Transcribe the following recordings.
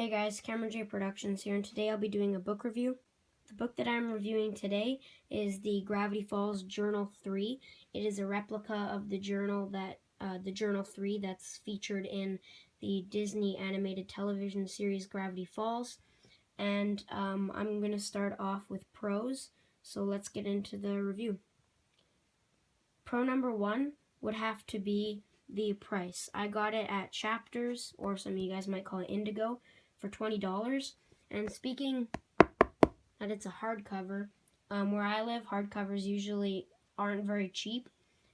Hey guys, Cameron J Productions here, and today I'll be doing a book review. The book that I'm reviewing today is the Gravity Falls Journal 3. It is a replica of the journal the Journal 3 that's featured in the Disney animated television series Gravity Falls. And I'm going to start off with pros, so let's get into the review. Pro number one would have to be the price. I got it at Chapters, or some of you guys might call it Indigo, for $20. And speaking that it's a hardcover, where I live, hardcovers usually aren't very cheap,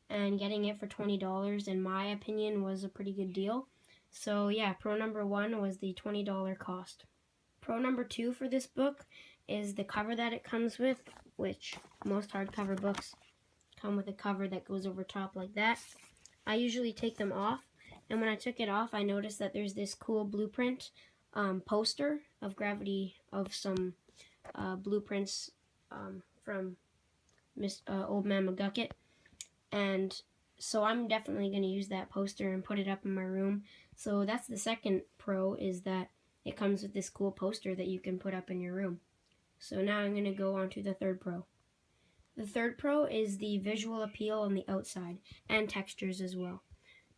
and getting it for $20, in my opinion, was a pretty good deal. So yeah, pro number one was the $20 cost. Pro number two for this book is the cover that it comes with, which most hardcover books come with a cover that goes over top like that. I usually take them off, and when I took it off, I noticed that there's this cool blueprint poster of some blueprints from Old Man McGucket, and so I'm definitely going to use that poster and put it up in my room. So that's the second pro, is that it comes with this cool poster that you can put up in your room. So now I'm going to go on to the third pro. The third pro is the visual appeal on the outside, and textures as well.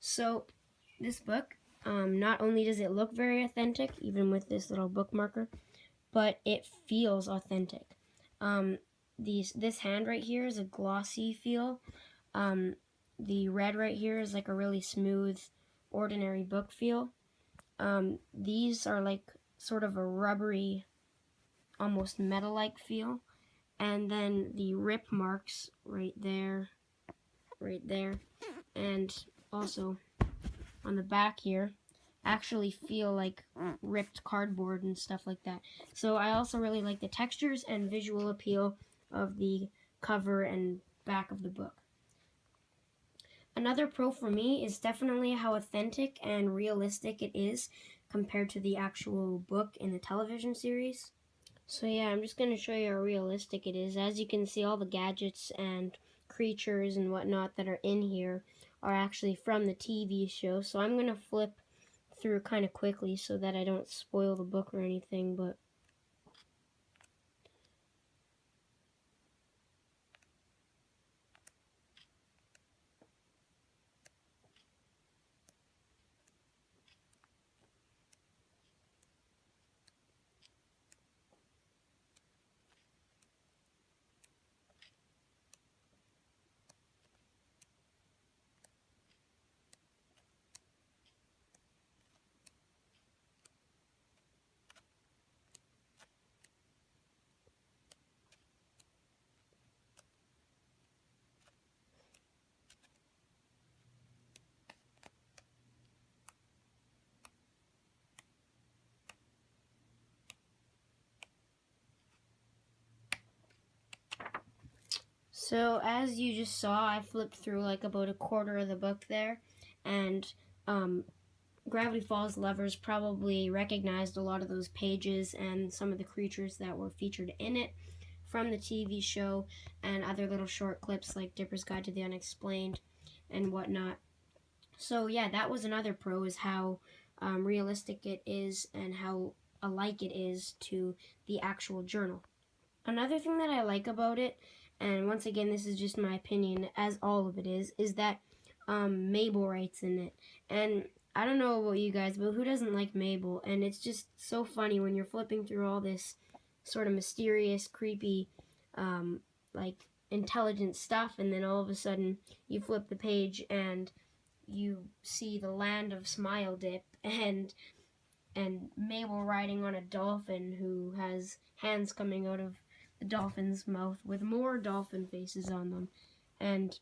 So this book, not only does it look very authentic, even with this little bookmarker, but it feels authentic. This hand right here is a glossy feel. The red right here is like a really smooth, ordinary book feel. These are like sort of a rubbery, almost metal-like feel. And then the rip marks right there, and also on the back here actually feel like ripped cardboard and stuff like that. So I also really like the textures and visual appeal of the cover and back of the book. Another pro for me is definitely how authentic and realistic it is compared to the actual book in the television series. So yeah, I'm just going to show you how realistic it is. As you can see, all the gadgets and creatures and whatnot that are in here are actually from the TV show. So I'm going to flip through kind of quickly so that I don't spoil the book or anything, but so as you just saw, I flipped through like about a quarter of the book there, and Gravity Falls lovers probably recognized a lot of those pages and some of the creatures that were featured in it from the TV show, and other little short clips like Dipper's Guide to the Unexplained and whatnot. So yeah, that was another pro, is how realistic it is and how alike it is to the actual journal. Another thing that I like about it, and once again this is just my opinion, as all of it is that Mabel writes in it. And I don't know about you guys, but who doesn't like Mabel? And it's just so funny when you're flipping through all this sort of mysterious, creepy, like intelligent stuff, and then all of a sudden you flip the page and you see the land of Smile Dip and Mabel riding on a dolphin who has hands coming out of the dolphin's mouth with more dolphin faces on them, and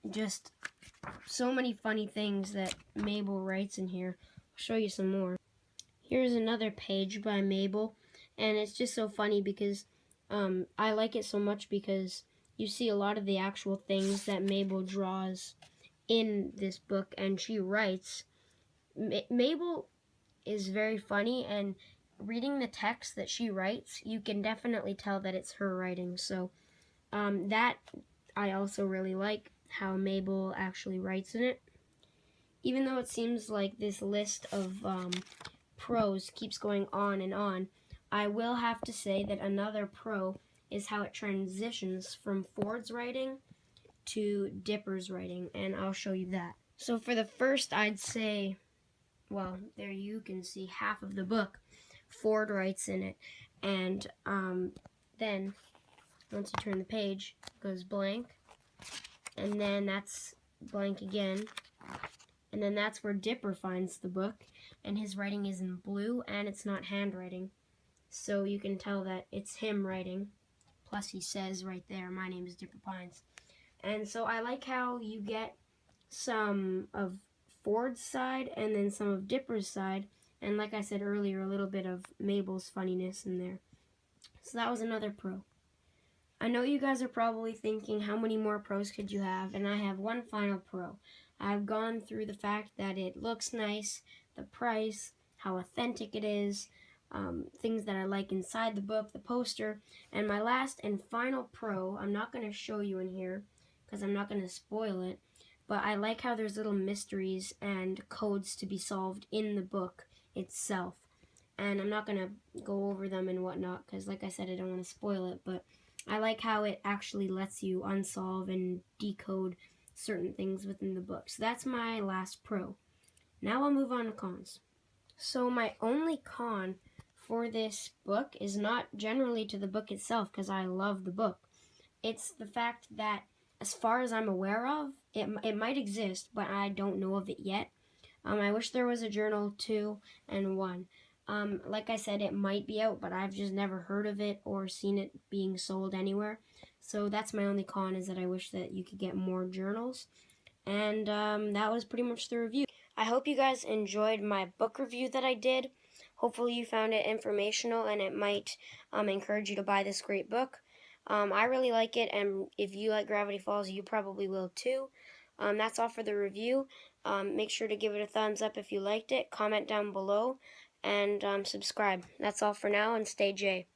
just so many funny things that Mabel writes in here. I'll show you some more. Here's another page by Mabel, and it's just so funny because I like it so much because you see a lot of the actual things that Mabel draws in this book, and she writes. Mabel is very funny, and reading the text that she writes, you can definitely tell that it's her writing. So that I also really like, how Mabel actually writes in it. Even though it seems like this list of pros keeps going on and on. I will have to say that another pro is how it transitions from Ford's writing to Dipper's writing, and I'll show you that. So for the first, I'd say, well, there you can see half of the book. Ford writes in it, and then once you turn the page, it goes blank, and then that's blank again, and then that's where Dipper finds the book, and his writing is in blue, and it's not handwriting, so you can tell that it's him writing. Plus he says right there, "My name is Dipper Pines." And so I like how you get some of Ford's side and then some of Dipper's side, and like I said earlier, a little bit of Mabel's funniness in there. So that was another pro. I know you guys are probably thinking, how many more pros could you have? And I have one final pro. I've gone through the fact that it looks nice, the price, how authentic it is, things that I like inside the book, the poster, and my last and final pro, I'm not going to show you in here because I'm not going to spoil it, but I like how there's little mysteries and codes to be solved in the book itself. And I'm not going to go over them and whatnot because, like I said, I don't want to spoil it, but I like how it actually lets you unsolve and decode certain things within the book. So that's my last pro. Now I'll move on to cons. So my only con for this book is not generally to the book itself, because I love the book. It's the fact that, as far as I'm aware of, it might exist, but I don't know of it yet. I wish there was a journal 2 and 1. Like I said, it might be out, but I've just never heard of it or seen it being sold anywhere. So that's my only con, is that I wish that you could get more journals. And that was pretty much the review. I hope you guys enjoyed my book review that I did. Hopefully you found it informational and it might encourage you to buy this great book. I really like it, and if you like Gravity Falls, you probably will too. That's all for the review. Make sure to give it a thumbs up if you liked it, comment down below, and subscribe. That's all for now, and stay J.